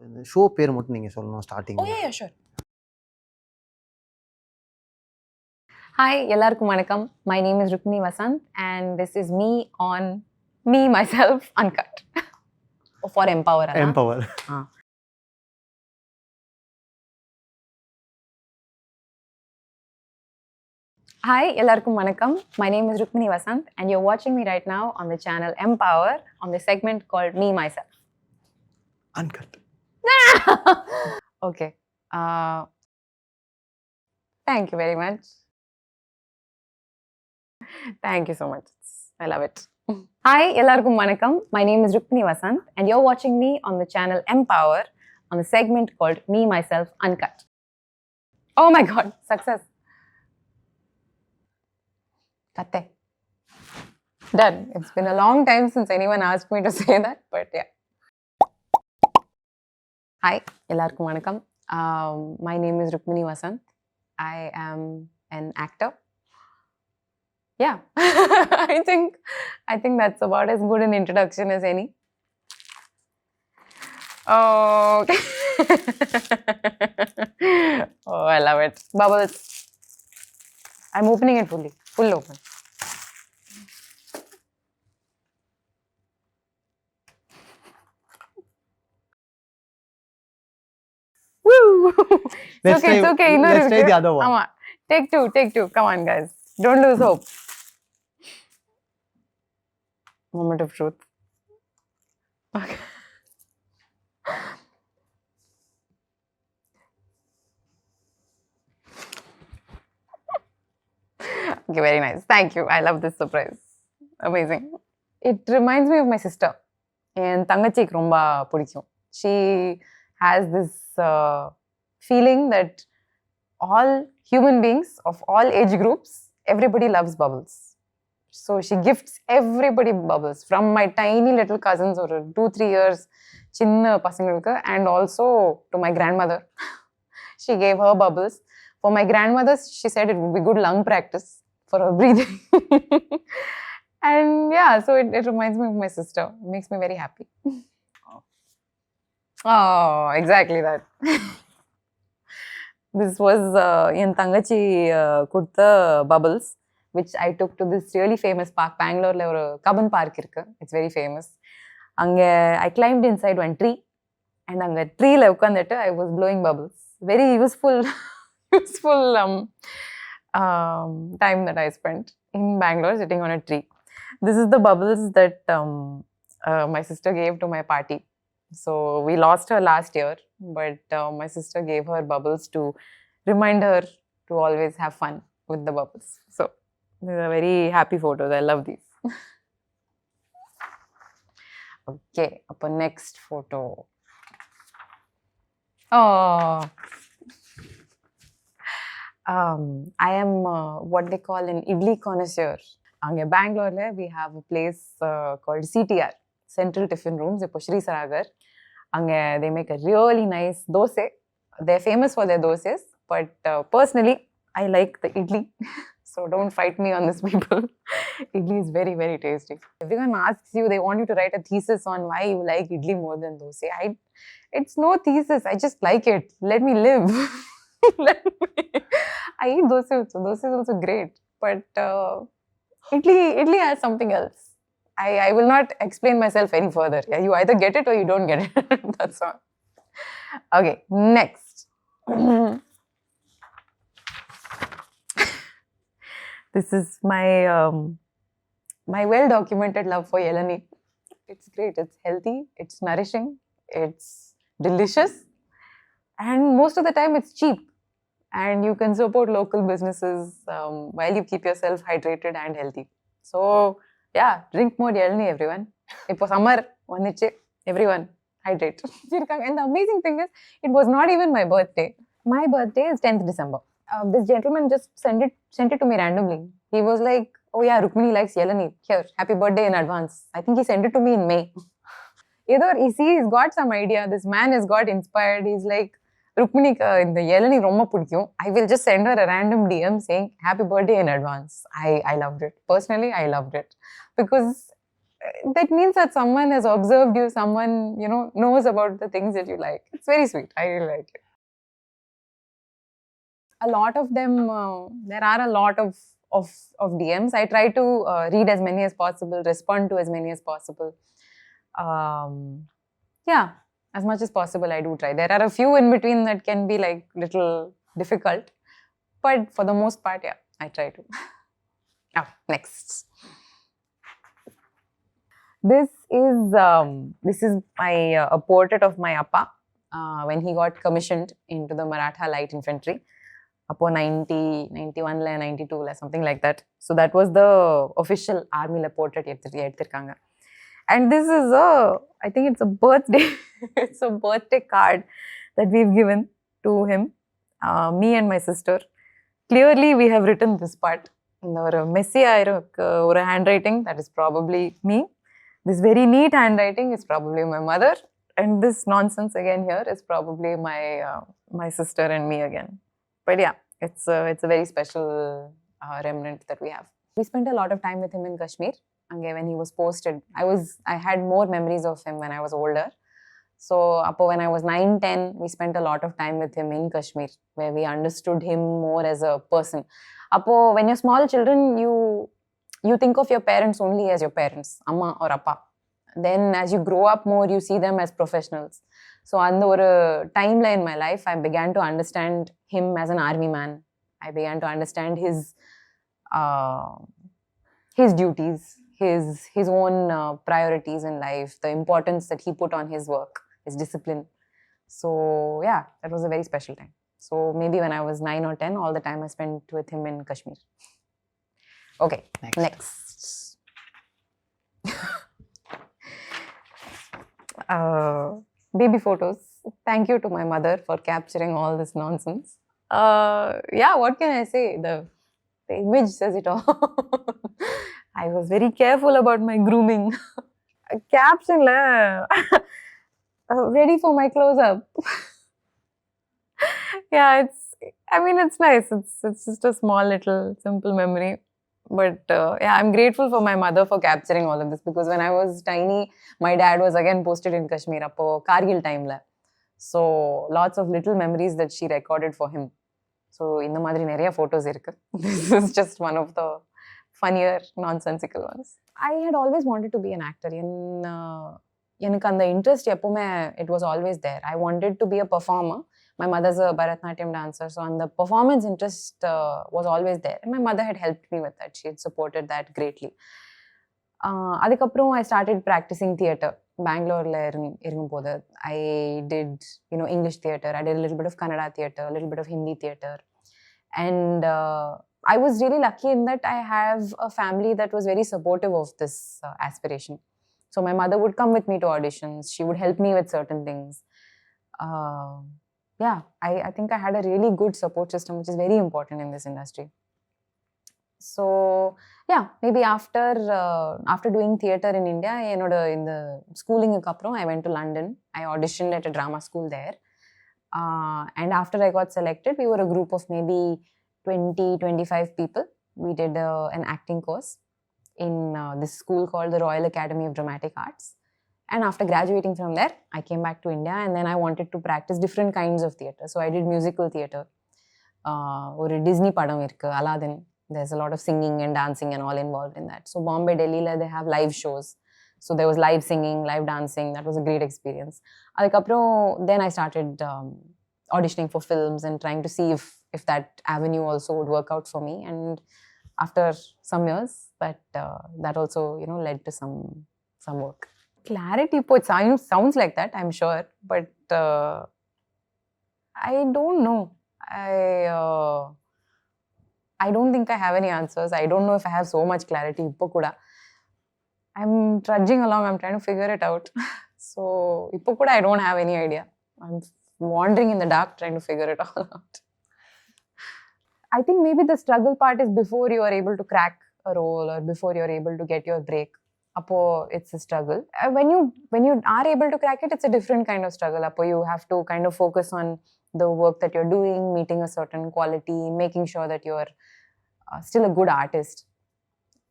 இந்த ஷோ பேர் மட்டும் நீங்க சொல்லணும் starting. Oh yeah, sure. Hi, எல்லாருக்கும் வணக்கம். My name is Rukmini Vasanth and this is me on me myself Uncut. For MPower. MPower. Hi, எல்லாருக்கும் வணக்கம். My name is Rukmini Vasanth and you're watching me right now on the channel MPower on the segment called Me Myself. Uncut. Okay. Thank you very much. Thank you so much. I love it. Hi, எல்லாருக்கும் வணக்கம். My name is Rukmini Vasanth and you're watching me on the channel MPower on the segment called Me Myself Uncut. Oh my god, success. Katte. Done. It's been a long time since anyone asked me to say that, but yeah. Hi, எல்லாருக்கும் வணக்கம். My name is Rukmini Vasanth. I am an actor. Yeah, I think that's about as good an introduction as any. Oh, okay. Oh, I love it. Bubbles. I'm opening it fully. Full open. Woo! It's okay. Let's try the other one. Take two. Come on, guys. Don't lose hope. Moment of truth. Okay. Okay, very nice. Thank you. I love this surprise. Amazing. It reminds me of my sister. And தங்கச்சிக்கு ரொம்ப பிடிக்கும். She has this feeling that all human beings of all age groups, everybody loves bubbles. So she gifts everybody bubbles, from my tiny little cousins or 2-3 years chinna pasangalukku, and also to my grandmother. She gave her bubbles. For my grandmother, she said it would be good lung practice for her breathing. And yeah, so it reminds me of my sister. It makes me very happy. Oh, exactly that. This was in Tangachi Kurta bubbles, which I took to this really famous park. Bangalore le oru Kaban Park irukku. It's very famous. Ange I climbed inside one tree, and anga tree la ukandettu I was blowing bubbles. Very useful time that I spent in Bangalore sitting on a tree. This is the bubbles that my sister gave to my party. So we lost her last year, but my sister gave her bubbles to remind her to always have fun with the bubbles. So these are very happy photos. I love these. Okay, upon next photo. Oh, I am what they call an idli connoisseur. In Bangalore, we have a place called CTR, Central Tiffin Rooms, in Shri Saragar. They make a really nice dosa. They're famous for their dosas, but personally, I like the idli. So don't fight me on this, people. Idli is very, very tasty. Everyone asks you, they want you to write a thesis on why you like idli more than dosa. It's no thesis. I just like it. Let me live. I eat dosa also. Dosa is also great. But idli has something else. I will not explain myself any further. Yeah, you either get it or you don't get it. That's all. Okay, next. This is my well-documented love for Yelani. It's great. It's healthy. It's nourishing. It's delicious. And most of the time, it's cheap. And you can support local businesses while you keep yourself hydrated and healthy. So, yeah, drink more Yelani, everyone. It was summer, everyone, hydrate. And the amazing thing is, it was not even my birthday. My birthday is 10th December. This gentleman just sent it to me randomly. He was like, oh yeah, Rukmini likes Yelani. Here, happy birthday in advance. I think he sent it to me in May. he's got some idea. This man has got inspired. He's like, Rukmini, in the Yelani Roma Pudikyo, I will just send her a random DM saying happy birthday in advance. I loved it. Personally, I loved it. Because that means that someone has observed you, someone, knows about the things that you like. It's very sweet. I really like it. A lot of them, there are a lot of DMs. I try to read as many as possible, respond to as many as possible. Yeah, as much as possible, I do try. There are a few in between that can be like little difficult, but for the most part, yeah, I try to. Next. This is a portrait of my appa when he got commissioned into the Maratha Light Infantry. Apo 90, 91, 92, something like that. So that was the official army portrait. And this is I think it's a birthday, it's a birthday card that we've given to him, me and my sister. Clearly, we have written this part. In our messy handwriting, that is probably me. This very neat handwriting is probably my mother. And this nonsense again here is probably my sister and me again. But yeah, it's a very special remnant that we have. We spent a lot of time with him in Kashmir. When he was posted, I had more memories of him when I was older. So when I was 9, 10, we spent a lot of time with him in Kashmir, where we understood him more as a person. When you're small children, you think of your parents only as your parents, amma or appa. Then as you grow up more, you see them as professionals. So on the timeline in my life, I began to understand him as an army man. I began to understand his duties, his own priorities in life, the importance that he put on his work, his discipline. So yeah, that was a very special time. So maybe when I was 9 or 10, all the time I spent with him in Kashmir. Okay, next. Baby photos. Thank you to my mother for capturing all this nonsense. Yeah, what can I say? The image says it all. I was very careful about my grooming. Caption ready for my close-up. Yeah, it's nice. It's just a small little simple memory. But yeah, I'm grateful for my mother for capturing all of this, because when I was tiny, my dad was again posted in Kashmir, Kargil time. So lots of little memories that she recorded for him. So in the madri neriya photos irukku. This is just one of the funnier, nonsensical ones. I had always wanted to be an actor. எனக்கு அந்த interest எப்பவுமே it was always there. I wanted to be a performer. My mother's a Bharatanatyam dancer, so the performance interest was always there. And my mother had helped me with that. She had supported that greatly. Adikaprom I started practicing theatre. Bangalore irungumpodhu I did English theatre. I did a little bit of Kannada theatre, a little bit of Hindi theatre. And I was really lucky in that I have a family that was very supportive of this aspiration. So my mother would come with me to auditions. She would help me with certain things. Yeah, I think I had a really good support system, which is very important in this industry. So yeah, maybe after doing theatre in India, in the schooling I went to London. I auditioned at a drama school there. And after I got selected, we were a group of maybe 20-25 people. We did an acting course in this school called the Royal Academy of Dramatic Arts. And after graduating from there, I came back to India, and then I wanted to practice different kinds of theatre. So I did musical theatre. Or Disney padam irukku, Aladdin. There's a lot of singing and dancing and all involved in that. So Bombay, Delhi, they have live shows. So there was live singing, live dancing. That was a great experience. Then I started auditioning for films and trying to see if that avenue also would work out for me. And after some years, that also led to some work. Clarity, it sounds like that, I'm sure, but I don't know. I don't think I have any answers. I don't know if I have so much clarity. I'm trudging along. I'm trying to figure it out. So I don't have any idea. I'm wandering in the dark trying to figure it all out. I think maybe the struggle part is before you are able to crack a role or before you're able to get your break. appo it's a struggle. When you are able to crack it, it's a different kind of struggle. Appo you have to kind of focus on the work that you're doing, meeting a certain quality, making sure that you're still a good artist.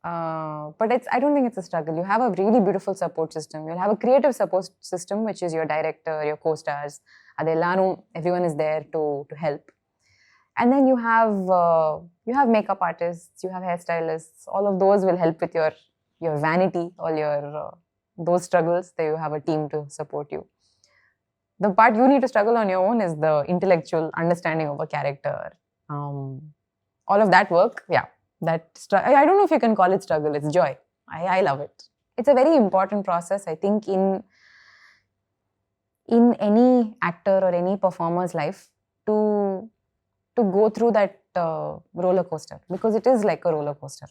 But I don't think it's a struggle. You have a really beautiful support system. You'll have a creative support system, which is your director, your co-stars. Everyone is there to help. And then you have makeup artists, you have hairstylists. All of those will help with your vanity, all your those struggles. There you have a team to support you. The part you need to struggle on your own is the intellectual understanding of a character. All of that work, yeah. I don't know if you can call it struggle. It's joy. I love it. It's a very important process, I think, in any actor or any performer's life to go through that roller coaster, because it is like a roller coaster.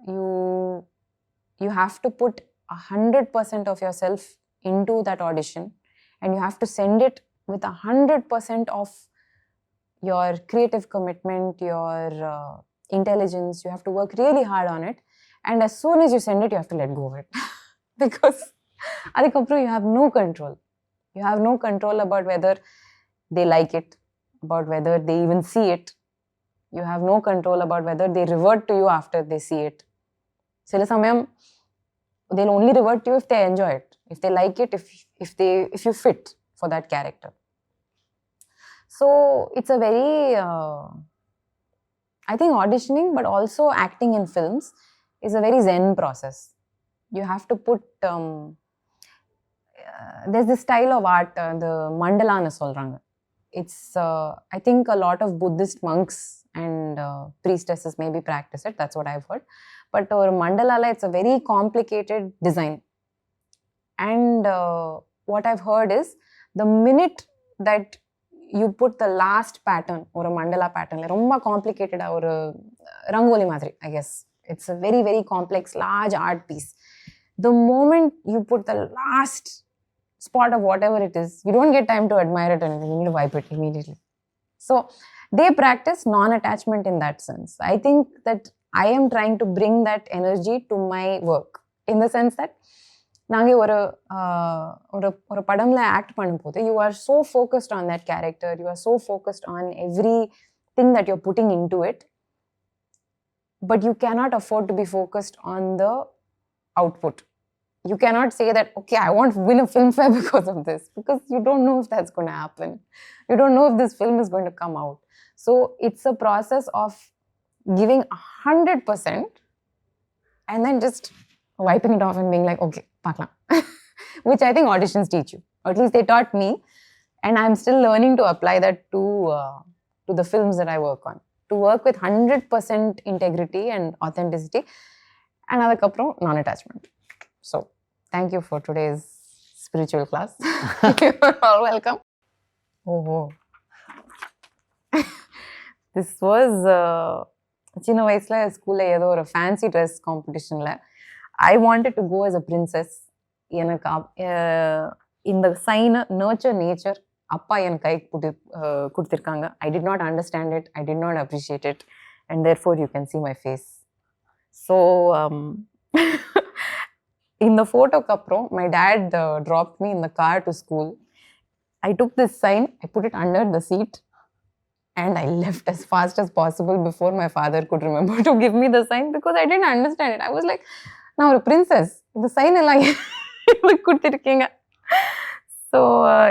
You have to put 100% of yourself into that audition, and you have to send it with 100% of your creative commitment, your intelligence. You have to work really hard on it, and as soon as you send it, you have to let go of it because adikapra you have no control. You have no control about whether they like it, about whether they even see it. You have no control about whether they revert to you after they see it. Sila samayam they'll only revert to you if they enjoy it, if they like it, if you fit for that character. So it's a very I think auditioning, but also acting in films, is a very zen process. You have to put there's this style of art, the mandala nu solranga. It's I think a lot of Buddhist monks and priestesses maybe practice it. That's what I've heard. But or mandala, it's a very complicated design. And what I've heard is the minute that you put the last pattern or a mandala pattern, romba complicated or rangoli madri, I guess. It's a very, very complex, large art piece. The moment you put the last spot of whatever it is, you don't get time to admire it, and you need to wipe it immediately. So they practice non-attachment in that sense. I think that I am trying to bring that energy to my work, in the sense that நாங்கள் ஒரு படம்ல act பண்ணும்போது you are so focused on that character, you are so focused on everything that you're putting into it, but you cannot afford to be focused on the output. You cannot say that, okay, I want to win a Filmfare because of this, because you don't know if that's going to happen. You don't know if this film is going to come out. So it's a process of giving 100% and then just wiping it off and being like, okay, pakla. Which I think auditions teach you. Or at least they taught me. And I'm still learning to apply that to the films that I work on. To work with 100% integrity and authenticity. And adukaprom non-attachment. So, thank you for today's spiritual class. You're all welcome. Oh. This was சின்ன வயசுல ஸ்கூல்ல ஏதோ ஒரு fancy dress காம்படிஷன்ல I wanted to go as a princess. எனக்கு இந்த சைனை nurture nature அப்பா என் கைக்கு கொடுத்துருக்காங்க. I did not understand it, I did not appreciate it, and therefore you can see my face. So இந்த ஃபோட்டோக்கு அப்புறம் my dad dropped me in the car to school. I took this sign, I put it under the seat, and I left as fast as possible before my father could remember to give me the sign, because I didn't understand it. I was like, நான் ஒரு princess, இந்த sign எல்லாம் கொடுத்துருக்கீங்க. So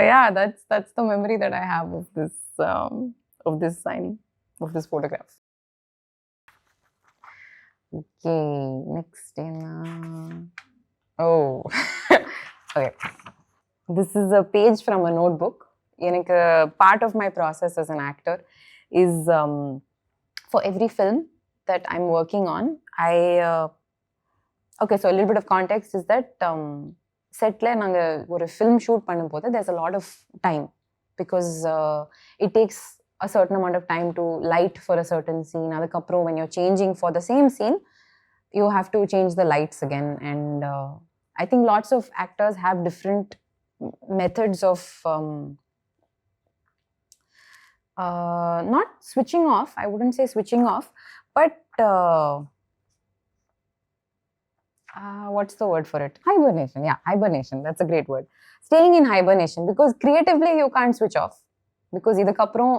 yeah, that's the memory that I have of this sign, of this photograph. Okay, next oh okay, this is a page from a notebook. எனக்கு part of my process as an actor is for every film that I'm working on, okay, so a little bit of context is that setல நாங்க ஒரு film shoot பண்ணும்போது there's a lot of time, because it takes a certain amount of time to light for a certain scene. Adukaprom when you're changing for the same scene, you have to change the lights again, and I think lots of actors have different methods of not switching off, I wouldn't say switching off, but what's the word for it? Hibernation. Yeah, hibernation. That's a great word. Staying in hibernation because creatively you can't switch off. Because இதுக்கப்புறம்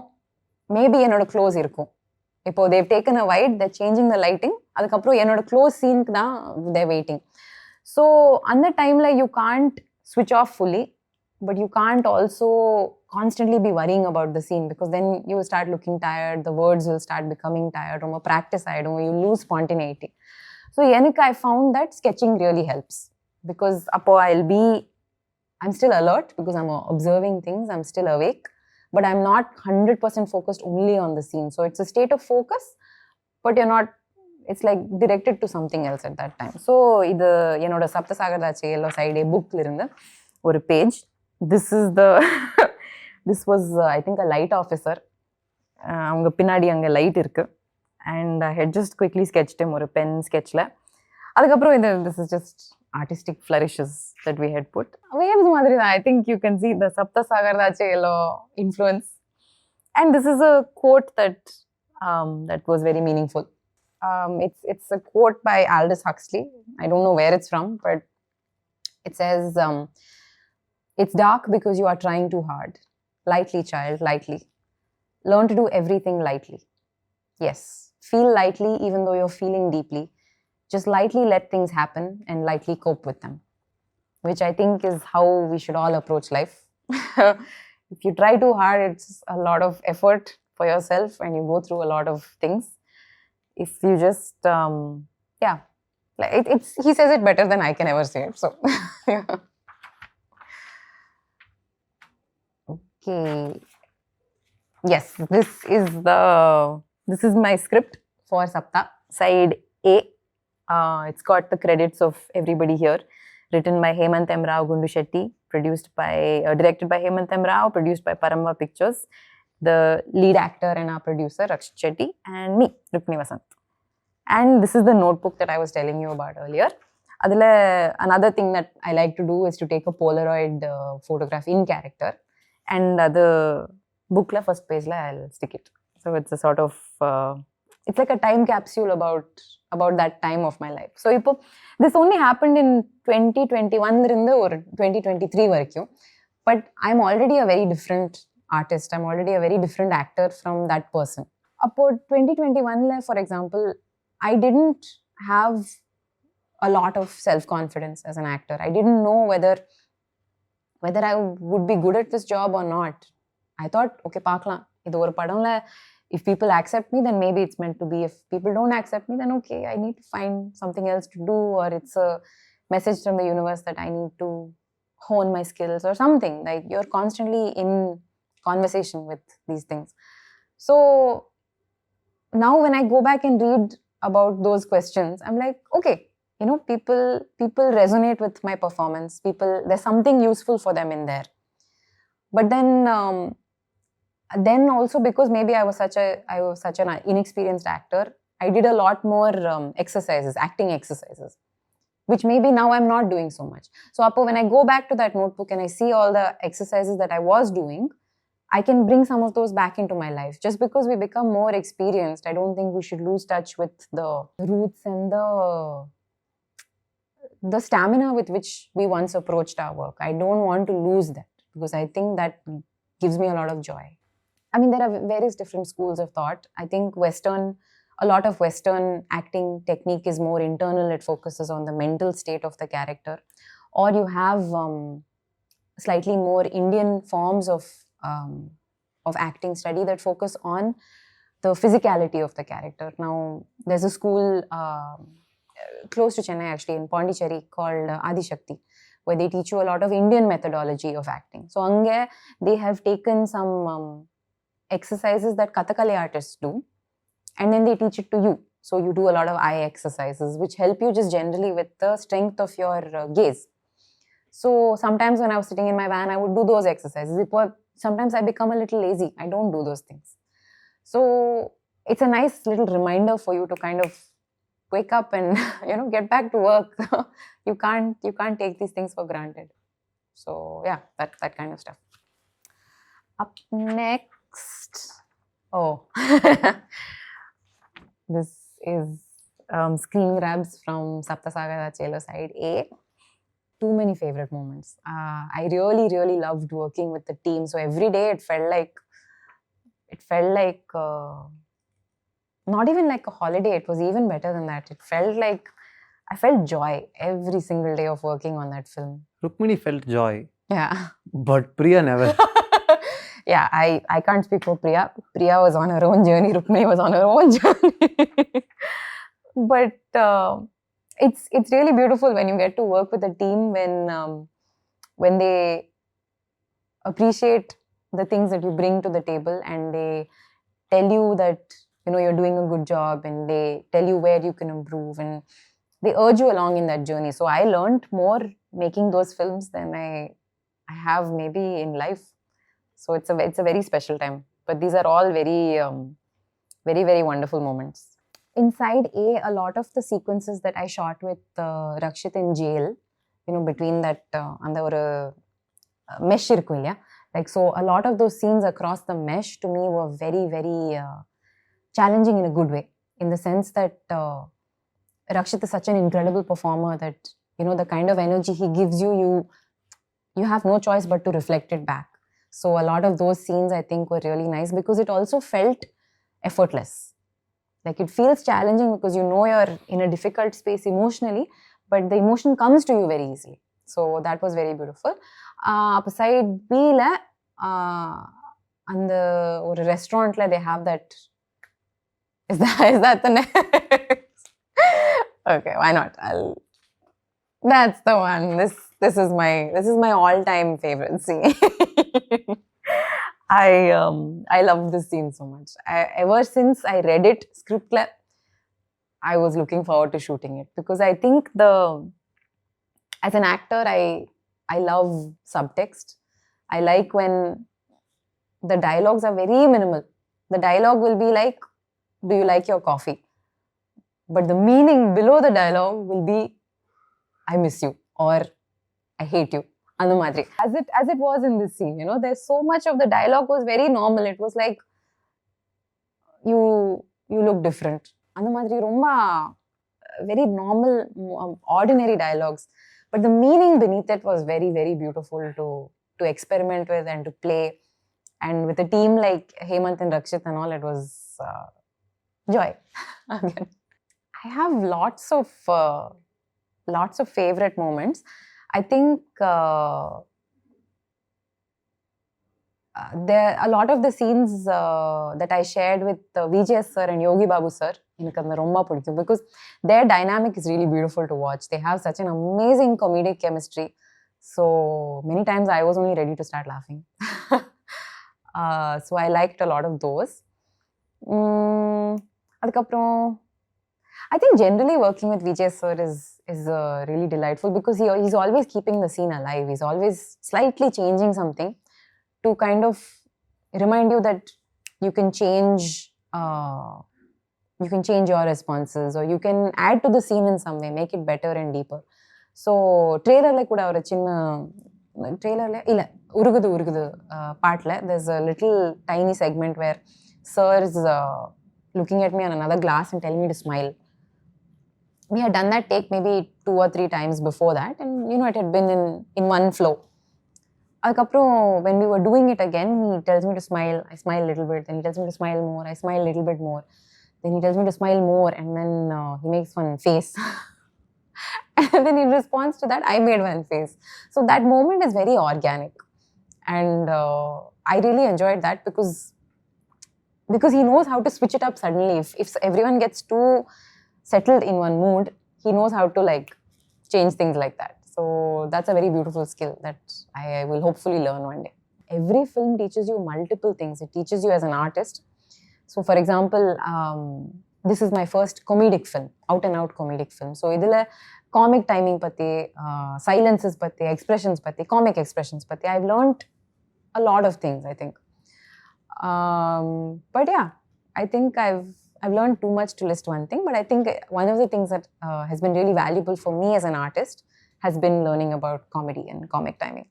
maybe என்னோட close இருக்கும். இப்போ they've taken a wide, they're changing the lighting. அதுக்கப்புறம் என்னோட close scene தான் they're waiting. So அந்த timeல you can't switch off fully, but you can't also constantly be worrying about the scene because then you will start looking tired, the words will start becoming tired, ரொம்ப practice ஆயிடும், you lose spontaneity. So எனக்கு I found that sketching really helps because அப்போ I'm still alert because I'm observing things, I'm still awake, but I'm not 100% focused only on the scene. So it's a state of focus, but you're not, it's like directed to something else at that time. So இது என்னோட சப்தசாகரதாச்சே yellow சைடே புக்ல இருந்து ஒரு page. This is the this was I think a light officer. அவங்க பின்னாடி அங்கே light இருக்கு. And I had just quickly sketched him ஒரு பென் ஸ்கெட்ச்ல. அதுக்கப்புறம் இந்த this is just artistic flourishes that we had put. Waves மாதிரி தான். I think you can see the சப்தசாகரதாச்சே எல்லோ influence. And this is a quote that was very meaningful. It's a quote by Aldous Huxley. I don't know where it's from, but it says, it's dark because you are trying too hard. Lightly, child, lightly. Learn to do everything lightly. Yes, feel lightly even though you're feeling deeply. Just lightly let things happen and lightly cope with them, which I think is how we should all approach life. If you try too hard, it's a lot of effort for yourself and you go through a lot of things. If you just, yeah, he says it better than I can ever say it. So, yeah. Okay. Yes, this is my script for Sapta, side A. It's got the credits of everybody here. Written by Hemant M. Rao Gundu Shetty, directed by Hemant M. Rao, produced by Paramva Pictures. The lead actor and our producer, Rakshit Shetty, and me, Rukmini Vasanth. And this is the notebook that I was telling you about earlier. Another thing that I like to do is to take a Polaroid photograph in character. And the book, first page, I'll stick it. So it's a sort of, it's like a time capsule about that time of my life. So this only happened in 2021 or 2023 varaikkum. But I'm already a very different artist. I'm already a very different actor from that person. Appo 2021, for example, I didn't have a lot of self-confidence as an actor. I didn't know whether I would be good at this job or not. I thought, okay, paakalam. Idu oru padamla, if people accept me, then maybe it's meant to be. If people don't accept me, then okay, I need to find something else to do, or it's a message from the universe that I need to hone my skills or something. Like you're constantly in conversation with these things. So now when I go back and read about those questions, I'm like, okay, you know, people resonate with my performance. There's something useful for them in there. But then also because maybe I was such an inexperienced actor, I did a lot more acting exercises, which maybe now I'm not doing so much. So when I go back to that notebook and I see all the exercises that I was doing, I can bring some of those back into my life. Just because we become more experienced, I don't think we should lose touch with the roots and the stamina with which we once approached our work. I don't want to lose that because I think that gives me a lot of joy. I mean, there are various different schools of thought. I think a lot of Western acting technique is more internal. It focuses on the mental state of the character. Or you have slightly more Indian forms of acting study that focus on the physicality of the character. Now, there's a school close to Chennai, actually, in Pondicherry, called Adi Shakti, where they teach you a lot of Indian methodology of acting. So, they have taken some exercises that Kathakali artists do, and then they teach it to you. So, you do a lot of eye exercises, which help you just generally with the strength of your gaze. So, sometimes when I was sitting in my van, I would do those exercises. Sometimes I become a little lazy. I don't do those things. So, it's a nice little reminder for you to kind of wake up and, you know, get back to work. You can't take these things for granted. So, yeah, that kind of stuff. Up next. Oh. This is Screengrabs from Saptasagar Chelo side A. Too many favorite moments. I really loved working with the team. So every day it felt like not even like a holiday. It was even better than that. It felt like I felt joy every single day of working on that film. Rukmini felt joy, Yeah. but Priya never. Yeah, I can't speak for Priya. Priya was on her own journey. Rukmini was on her own journey. But it's really beautiful when you get to work with a team when they appreciate the things that you bring to the table and they tell you that you're doing a good job and they tell you where you can improve and they urge you along in that journey. So I learned more making those films than I have maybe in life. So it's a very special time. But these are all very very wonderful moments. Inside a lot of the sequences that I shot with Rakshit in jail, between that and the mesh irukku illaya. Like, so a lot of those scenes across the mesh to me were very, very challenging in a good way, in the sense that Rakshit is such an incredible performer that, the kind of energy he gives you have no choice but to reflect it back. So a lot of those scenes I think were really nice because it also felt effortless. Like, it feels challenging because you're in a difficult space emotionally, but the emotion comes to you very easily. So that was very beautiful. Beside B, and the restaurant, they have that. Is that the next? Okay, why not? That's the one. This is my all-time favorite scene. I love this scene so much. Ever since I read it, script, I was looking forward to shooting it because I think as an actor, I love subtext. I like when the dialogues are very minimal. The dialogue will be like, do you like your coffee? But the meaning below the dialogue will be, I miss you or I hate you. As it was in this scene, there's so much of the dialogue was very normal. It was like, you look different. Romba very normal, ordinary dialogues. But the meaning beneath it was very, very beautiful to experiment with and to play. And with a team like Hemant and Rakshit and all, it was joy. Again, I have lots of favorite moments. I think there a lot of the scenes that I shared with Vijay sir and Yogi Babu sir, because their dynamic is really beautiful to watch. They have such an amazing comedic chemistry. So many times I was only ready to start laughing. So I liked a lot of those. I think generally working with Vijay sir is really delightful because he's always keeping the scene alive. He's always slightly changing something to kind of remind you that you can change your responses or you can add to the scene in some way, make it better and deeper. So trailer la kuda oru chinna trailer la illa urugudu part la there's a little tiny segment where sir is looking at me on another glass and telling me to smile. We had done that take maybe 2 or 3 times before that, and it had been in one flow. When we were doing it again, he tells me to smile. I smile a little bit. Then he tells me to smile more. I smile a little bit more. Then he tells me to smile more, and then he makes one face. And then in response to that, I made one face. So that moment is very organic, and I really enjoyed that because he knows how to switch it up suddenly. If everyone gets too settled in one mood, he knows how to change things like that. So that's a very beautiful skill that I will hopefully learn one day. Every film teaches you multiple things. It teaches you as an artist. So for example, this is my first comedic film, out and out comedic film. So idile comic timing patti, silences patti, expressions patti, comic expressions patti. I've learned a lot of things, I think. But yeah, I think I've learned too much to list one thing, but I think one of the things that has been really valuable for me as an artist has been learning about comedy and comic timing.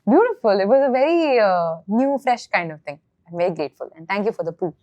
Beautiful. It was a very new, fresh kind of thing. I'm very grateful and thank you for the poo.